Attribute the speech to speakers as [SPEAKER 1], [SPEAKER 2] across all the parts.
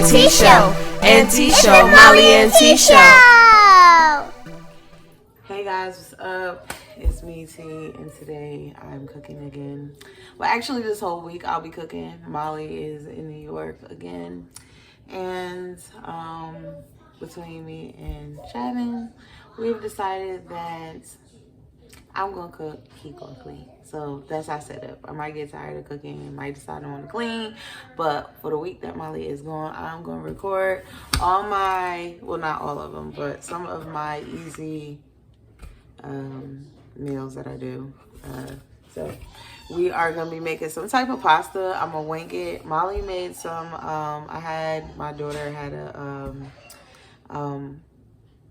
[SPEAKER 1] and T Show. Molly and T Show.
[SPEAKER 2] Hey guys, what's up? It's me, T, and today I'm cooking again. Well, actually, this whole week I'll be cooking. Molly is in New York again, and between me and Chapman, we've decided that I'm gonna cook, he's gonna clean. So that's our setup. I might get tired of cooking, might decide I want to clean, but for the week that Molly is gone, I'm gonna record all my, well, not all of them, but some of my easy meals that I do. So we are gonna be making some type of pasta. I'm gonna wing it. Molly made some. My daughter had a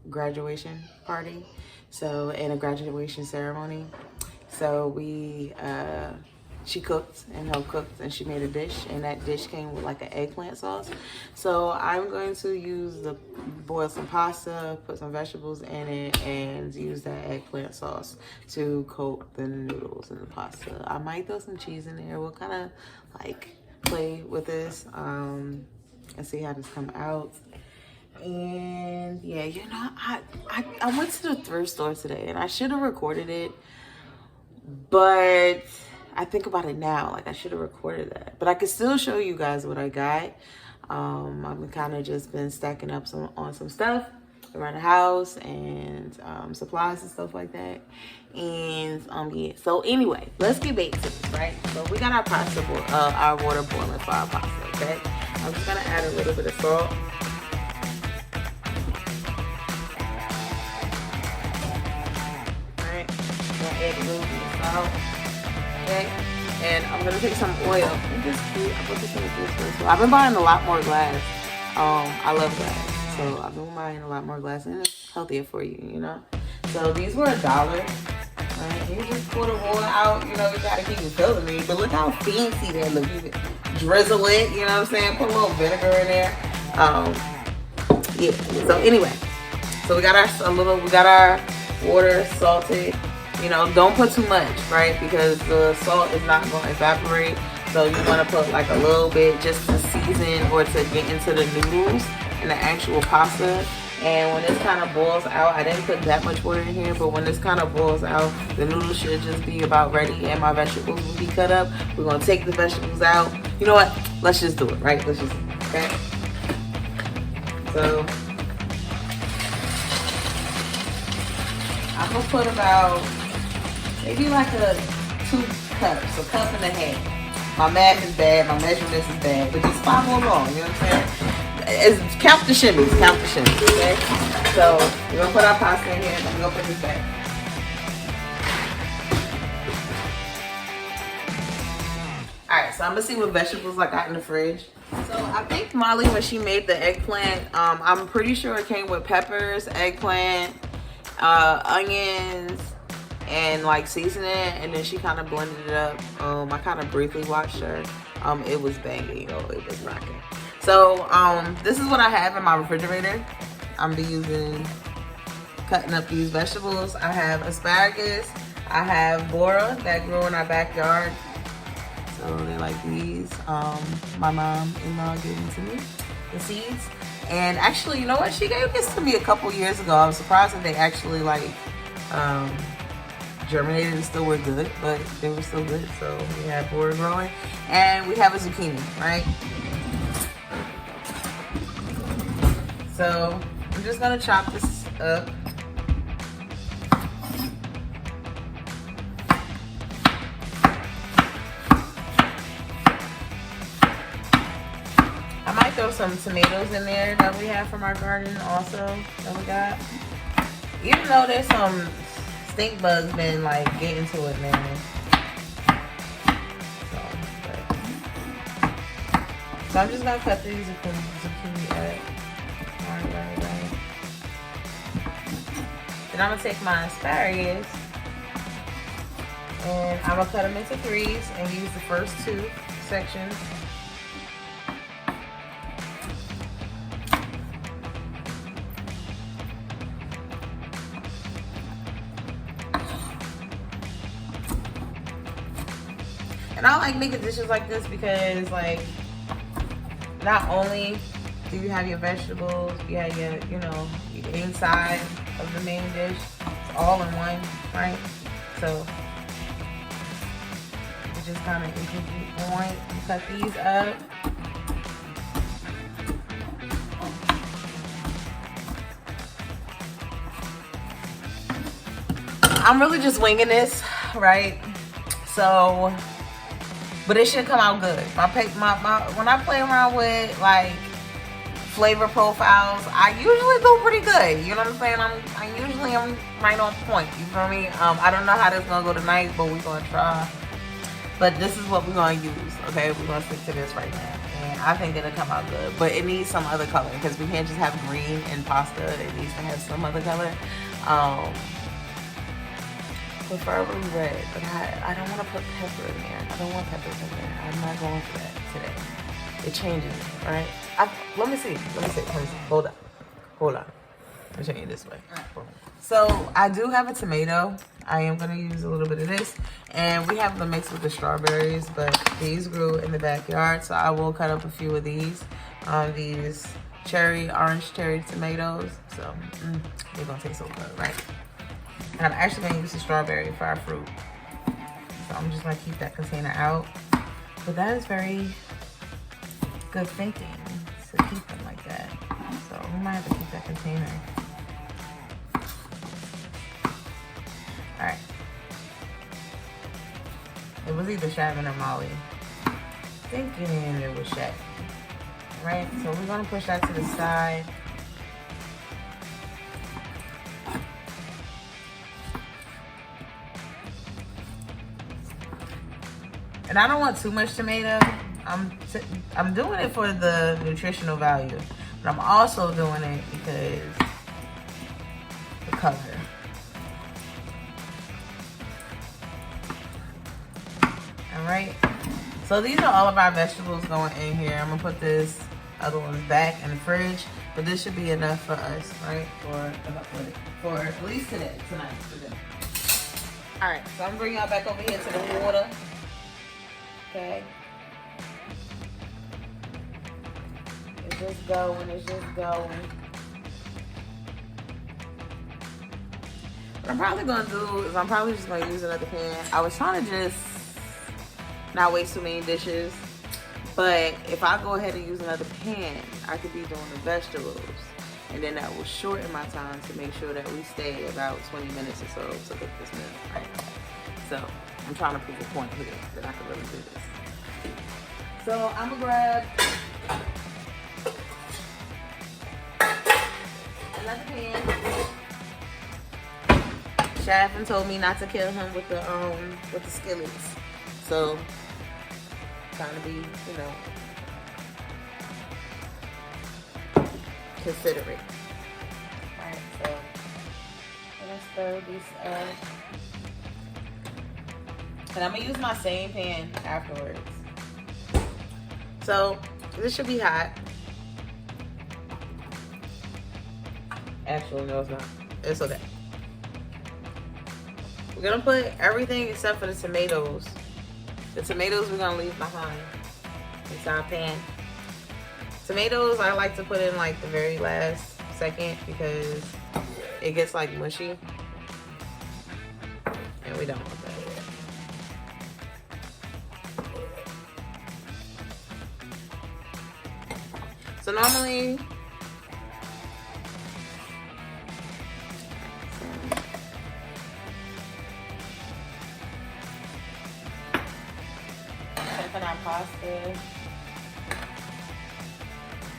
[SPEAKER 2] graduation party, so, and a graduation ceremony. So she cooked and helped cook, and she made a dish, and that dish came with like an eggplant sauce. So I'm going to boil some pasta, put some vegetables in it, and use that eggplant sauce to coat the noodles and the pasta. I might throw some cheese in there. We'll kind of like play with this and see how this come out. And yeah, you know, I went to the thrift store today, and I should have recorded it, but I think about it now, like I should have recorded that, but I could still show you guys what I got. I've kind of just been stacking up on some stuff around the house and supplies and stuff like that. And yeah, so anyway, let's get back to this, right? So we got our our water boiling for our pasta. Okay, I'm just gonna add a little bit of salt. Add a little bit of salt, okay? And I'm gonna take some oil. And this cute. I put this in the juice. So I've been buying a lot more glass. I love glass, so I've been buying a lot more glass, and it's healthier for you, you know. So these were $1. Right? You just pour the water out. You know, you gotta keep it filling it. But look how fancy that looks. You can drizzle it. You know what I'm saying? Put a little vinegar in there. Yeah. So anyway, so we got our water salted. You know, don't put too much, right? Because the salt is not going to evaporate. So you want to put like a little bit just to season or to get into the noodles and the actual pasta. And when this kind of boils out, I didn't put that much water in here, but when this kind of boils out, the noodles should just be about ready and my vegetables will be cut up. We're going to take the vegetables out. You know what? Let's just do it, right? Let's just, okay? So I'm going to put about maybe like 2 cups, a cup and a half. My math is bad, my measurements is bad, but just 5 more long, you know what I'm saying? Count the shimmies, okay? So we're gonna put our pasta in here, and I'm gonna put this back. Alright, so I'm gonna see what vegetables I got in the fridge. So I think Molly, when she made the eggplant, I'm pretty sure it came with peppers, eggplant, onions, and like season it, and then she kind of blended it up. I kind of briefly watched her. It was banging. It was rocking. So this is what I have in my refrigerator. I'm be cutting up these vegetables. I have asparagus. I have bora that grew in our backyard. So they like these. My mom-in-law gave them to me, the seeds. And actually, you know what? She gave this to me a couple years ago. I was surprised that they actually like germinated and still were good, but they were still good. So we have bora growing, and we have a zucchini, right? So I'm just gonna chop this up. I might throw some tomatoes in there that we have from our garden also that we got. Even though there's some stink bugs been like getting to it, man. So I'm just gonna cut these zucchini up. Right. Then I'm gonna take my asparagus and I'm gonna cut them into 3s and use the first 2 sections. And I like making dishes like this because, like, not only after you have your vegetables, you have your, you know, your inside of the main dish. It's all in one, right? So you just kind of, if you want, you cut these up. I'm really just winging this, right? So, but it should come out good. When I play around with like flavor profiles, I usually do pretty good. You know what I'm saying? I'm right on point. You feel me? I don't know how this is gonna go tonight, but we're gonna try. But this is what we're gonna use. Okay, we're gonna stick to this right now, and I think it'll come out good. But it needs some other color because we can't just have green in pasta. It needs to have some other color. Preferably red, but I don't want to put pepper in there. I don't want peppers in there. I'm not going for that today. It changes, right? Let me see. Hold on. I'll show you this way. So I do have a tomato. I am going to use a little bit of this. And we have the mix with the strawberries, but these grew in the backyard. So I will cut up a few of these. These orange cherry tomatoes. So they're going to taste so good, right? And I'm actually going to use the strawberry for our fruit. So I'm just going to keep that container out. But that is very good thinking to keep them like that. So we might have to keep that container. Alright. It was either Shavin or Molly. Thinking it was Shavin. Right? So we're going to push that to the side. And I don't want too much tomato. I'm doing it for the nutritional value, but I'm also doing it because the color. All right. So these are all of our vegetables going in here. I'm gonna put this other ones back in the fridge, but this should be enough for us, right? For at least tonight. All right. So I'm bringing y'all back over here to the water. Okay. It's just going. What I'm probably gonna do is I'm probably just gonna use another pan. I was trying to just not waste too many dishes, but if I go ahead and use another pan, I could be doing the vegetables, and then that will shorten my time to make sure that we stay about 20 minutes or so to cook this meal, right? So I'm trying to prove a point here that I can really do this. So I'm gonna grab another pan. Shavin told me not to kill him with the skillets. So trying to be, you know, considerate. Alright, so let's stir these up. And I'm gonna use my same pan afterwards. So this should be hot. Actually, no, it's not. It's okay. We're gonna put everything except for the tomatoes. The tomatoes we're gonna leave behind inside our pan. Tomatoes I like to put in like the very last second because it gets like mushy. And we don't want that. So normally, chopping our pasta.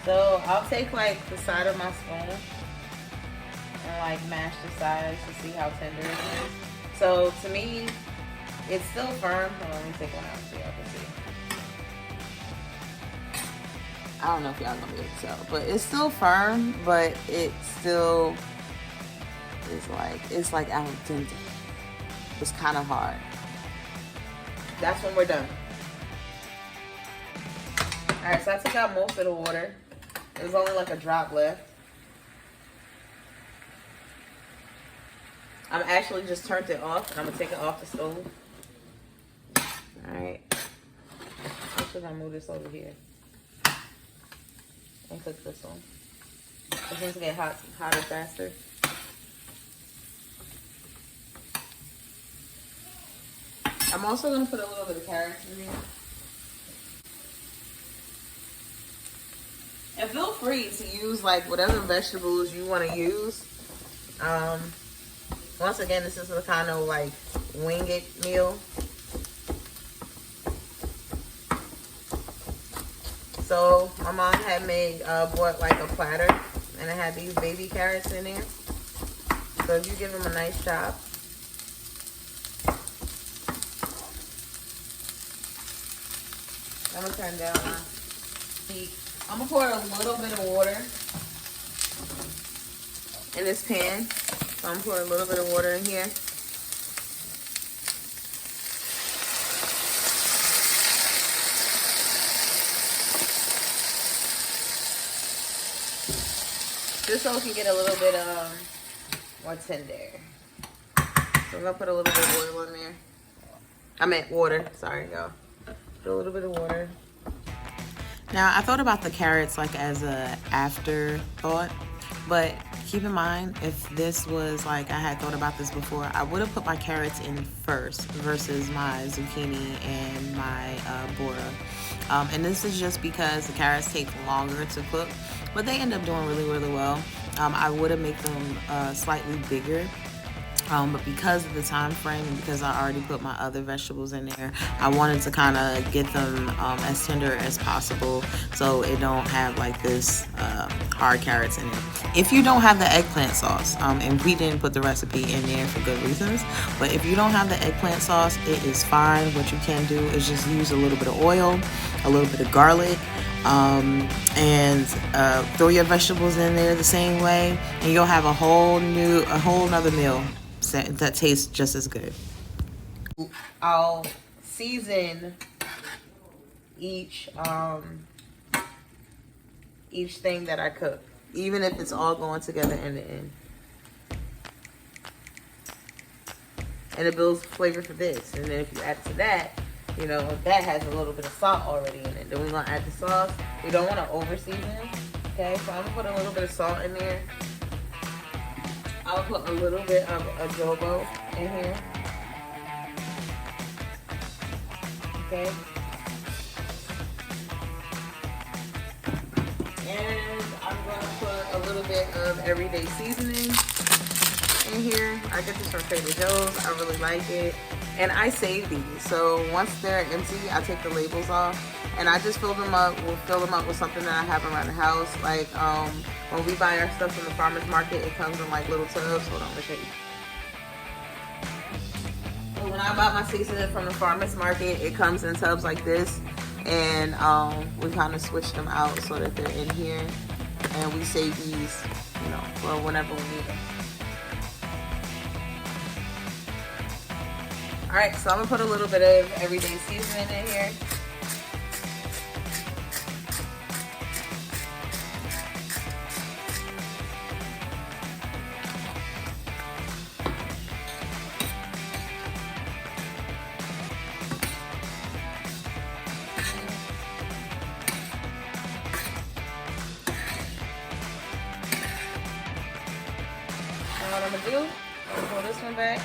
[SPEAKER 2] So I'll take like the side of my spoon and like mash the sides to see how tender it is. So to me, it's still firm. Hold on, let me take one out so y'all can see. I don't know if y'all gonna be able to tell, but it's still firm, but it still is like, it's like al dente. It's kind of hard. That's when we're done. All right, so I took out most of the water. There's only like a drop left. I'm actually just turned it off, and I'm gonna take it off the stove. All right. Actually, I'm gonna move this over here. and cook this one. It seems to get hotter faster. I'm also gonna put a little bit of carrots in here. And feel free to use like whatever vegetables you want to use. Once again, this is a kind of like wing it meal. So my mom had bought like a platter, and it had these baby carrots in there. So if you give them a nice chop. I'm gonna turn down my heat. I'm gonna pour a little bit of water in this pan. So I'm gonna pour a little bit of water in here. Just so it can get a little bit what's in there. So I'm gonna put a little bit of oil in there. I meant water, sorry y'all. Put a little bit of water. Now, I thought about the carrots like as a afterthought, but keep in mind, if this was like I had thought about this before, I would have put my carrots in first versus my zucchini and my bora. And this is just because the carrots take longer to cook, but they end up doing really, really well. I would have made them slightly bigger. But because of the time frame and because I already put my other vegetables in there, I wanted to kind of get them as tender as possible so it don't have like this hard carrots in it. If you don't have the eggplant sauce, and we didn't put the recipe in there for good reasons, but if you don't have the eggplant sauce, it is fine. What you can do is just use a little bit of oil, a little bit of garlic, and throw your vegetables in there the same way, and you'll have a whole nother meal that tastes just as good. I'll season each thing that I cook, even if it's all going together in the end. And it builds flavor for this. And then if you add to that, you know, that has a little bit of salt already in it. Then we're gonna add the sauce. We don't want to over season. Okay, so I'm gonna put a little bit of salt in there. I'll put a little bit of adobo in here. Okay. And I'm going to put a little bit of everyday seasoning in here. I get this from Trader Joe's. I really like it. And I save these. So once they're empty, I take the labels off. And I just fill them up. We'll fill them up with something that I have around the house. Like when we buy our stuff from the farmer's market, it comes in like little tubs. Hold on, let me show you. So when I buy my seasoning from the farmer's market, it comes in tubs like this. And we kind of switch them out so that they're in here. And we save these, you know, for whenever we need them. All right, so I'm gonna put a little bit of everyday seasoning in here. What I'm gonna do, I'm gonna pull this one back.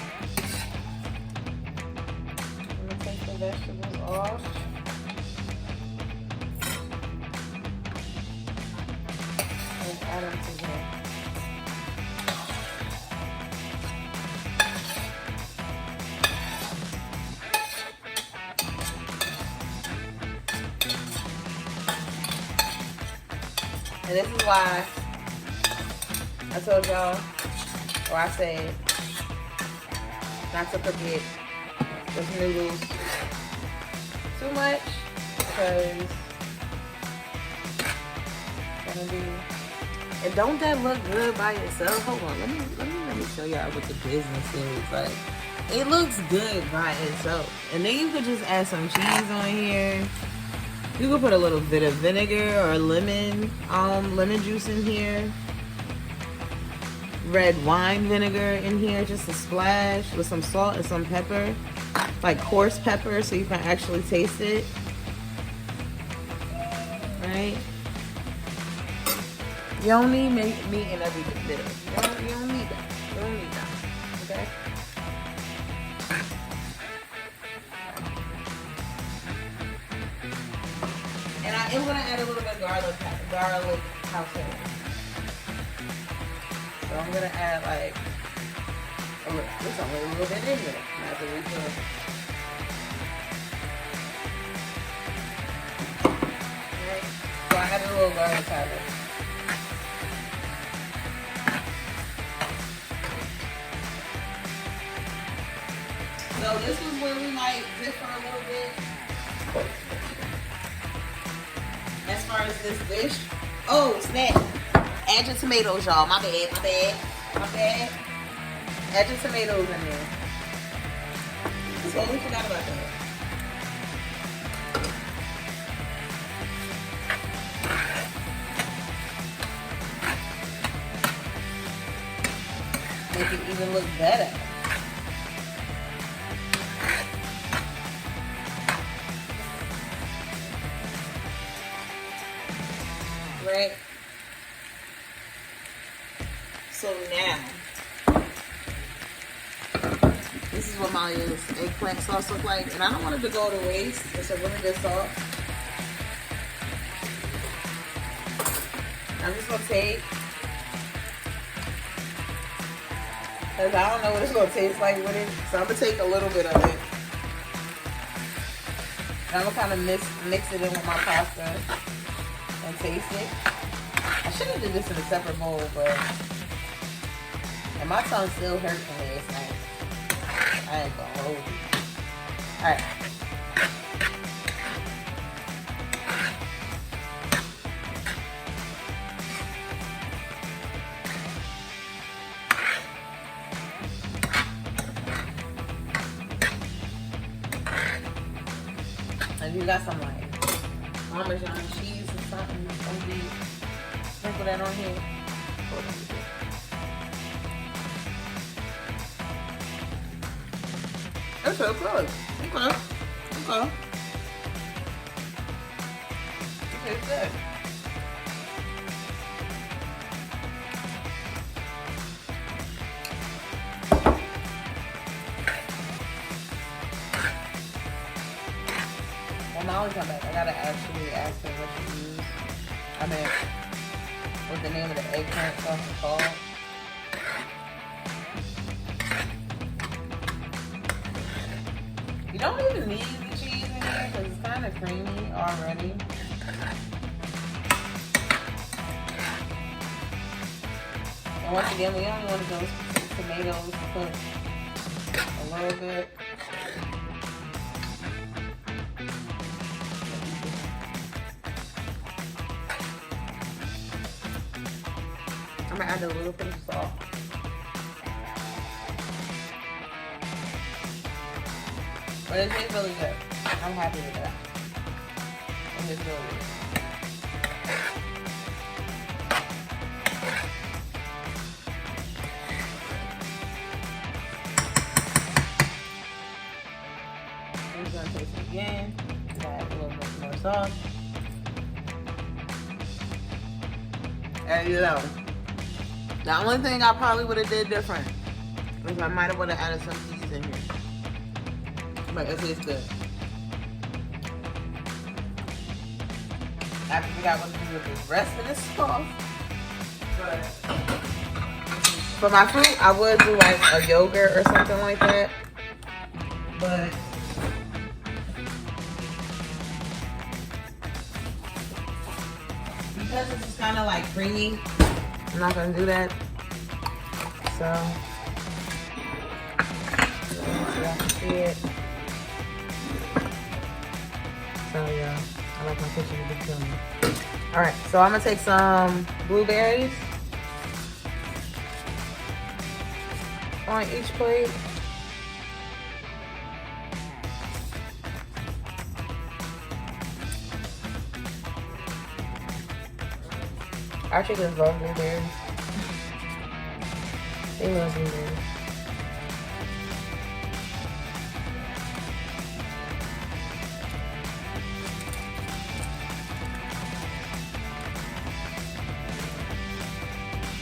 [SPEAKER 2] I'm gonna take the vegetables off. And add them to here. And this is why I told y'all, or I said, not to cook it with noodles too much, because it's gonna be. And don't that look good by itself? Hold on, let me show y'all what the business is. Like, it looks good by itself. And then you could just add some cheese on here. You could put a little bit of vinegar or lemon juice in here. Red wine vinegar in here, just a splash, with some salt and some pepper, like coarse pepper, so you can actually taste it. Right? You don't need meat in every bit. You don't need that. You don't need that. Okay? And I am gonna add a little bit of garlic powder. So I'm gonna add like just only a little bit in there. Not to refill. Alright. So I added a little garlic powder. So this was where we might differ a little bit. As far as this dish. Oh, snap. Add your tomatoes, y'all. My bad. Add your tomatoes in there. Totally forgot about that. Make it even look better. Right? So now, this is what my eggplant sauce looks like. And I don't want it to go to waste. It's a really good sauce. I'm just going to take, because I don't know what it's going to taste like with it. So I'm going to take a little bit of it. And I'm going to kind of mix it in with my pasta and taste it. I should have did this in a separate bowl, but and my tongue still hurts from last night. I ain't gonna hold it. Alright. And you got some like Parmesan cheese or something, sprinkle that on here. That's so good. Okay. It tastes good. When Molly come back, I gotta actually ask her what she used. I mean, what the name of the eggplant sauce is called. You don't even need the cheese in here because it's kind of creamy already. And once again, we only want those tomatoes cooked a little bit. I'm gonna add a little bit of salt. But it tastes really good. I'm happy with that. It tastes really good. I'm just gonna taste it again. Add a little bit more sauce. And you know, the only thing I probably would have did different is I might have added some cheese in here. But it tastes good. I forgot what to do with the rest of this sauce. But for my fruit, I would do like a yogurt or something like that. But because it's kind of like creamy, I'm not gonna do that. So y'all can see it. So yeah, I like my kitchen to be clean. All right, so I'm gonna take some blueberries on each plate. Our chickens love blueberries. They love blueberries.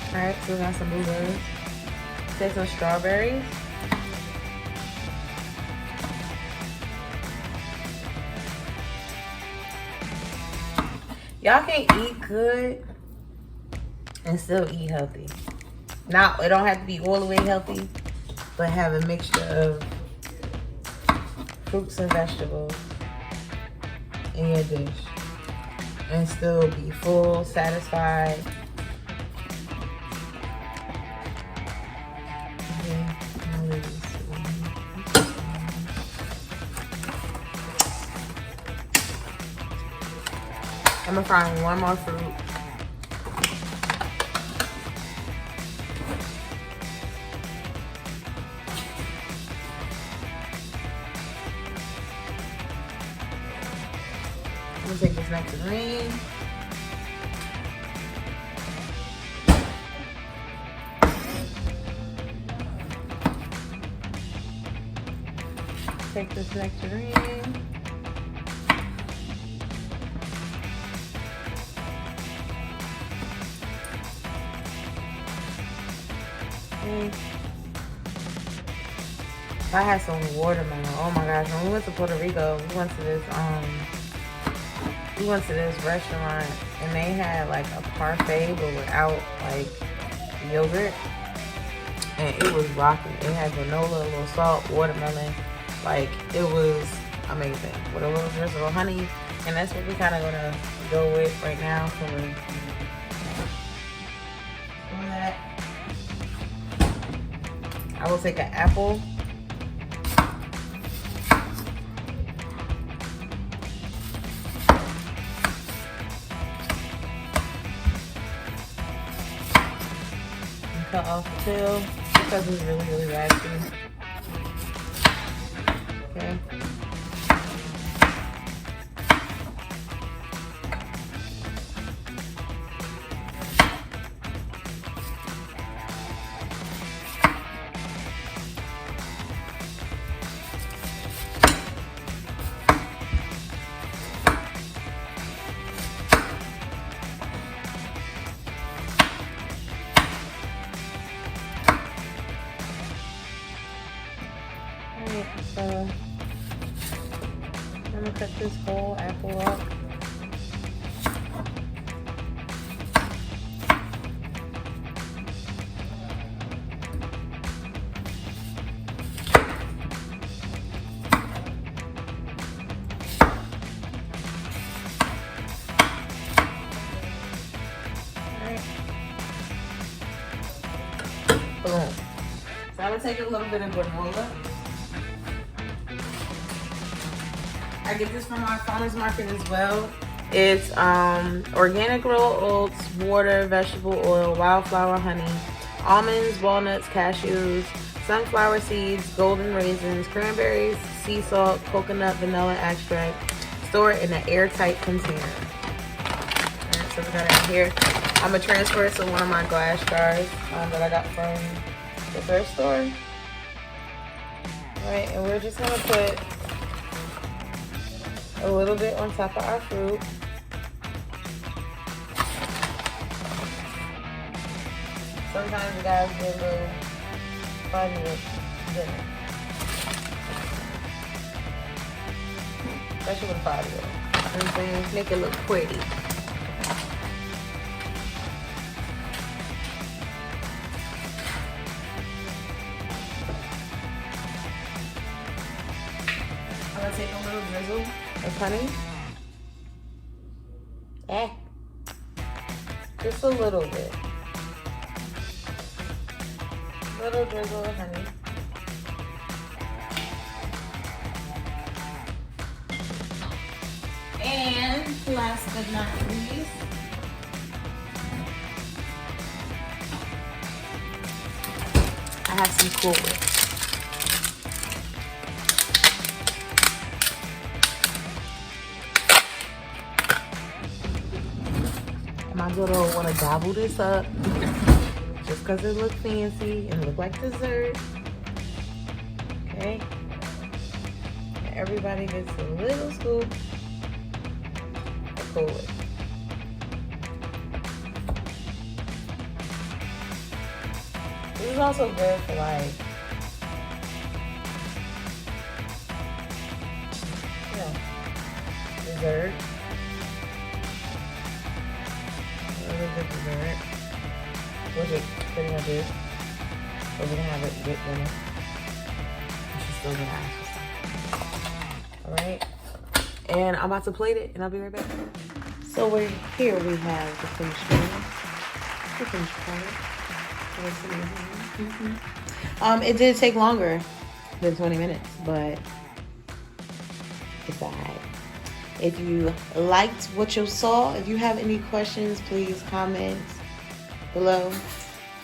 [SPEAKER 2] Alright, so we got some blueberries. Take some strawberries. Y'all can eat good and still eat healthy. Now, it don't have to be all the way healthy, but have a mixture of fruits and vegetables in your dish and still be full, satisfied. I'm gonna fry one more fruit. I'm gonna take this nectarine. Take this nectarine. I had some watermelon. Oh my gosh, when we went to Puerto Rico, we went to this restaurant and they had like a parfait but without like yogurt. And it was rocking. It had granola, a little salt, watermelon. Like, it was amazing. With a little drizzle of honey. And that's what we kind of gonna go with right now for that. I will take an apple. And cut off the peel because it's really, really raspy. Okay. So I'm gonna cut this whole apple up. Alright. Boom. So I'm gonna take a little bit of granola. I get this from our farmer's market as well. It's organic rolled oats, water, vegetable oil, wildflower honey, almonds, walnuts, cashews, sunflower seeds, golden raisins, cranberries, sea salt, coconut, vanilla extract. Store it in an airtight container. Alright, so we got it in here. I'm gonna transfer it to one of my glass jars that I got from the thrift store. Alright, and we're just gonna put a little bit on top of our fruit. Sometimes you guys get a little funny with dinner. Especially with 5-year-old. You know what I'm saying? Make it look pretty. I'm gonna take a little drizzle of honey. Just a little bit. Little drizzle of honey. And last but not least, I have some Cool Whip. My little want to gobble this up just because it looks fancy and look like dessert. Okay. And everybody gets a little scoop of Cool Whip. This is also good for like, you know, dessert. Really good dessert. Which it pretty much is. We're gonna have it with dinner. She's still gonna ask for some. Alright. And I'm about to plate it and I'll be right back. So we're here, we have the finished meal. The finished product. It did take longer than 20 minutes, but it's alright. If you liked what you saw, if you have any questions, please comment below,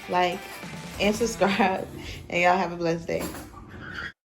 [SPEAKER 2] like, and subscribe. And y'all have a blessed day.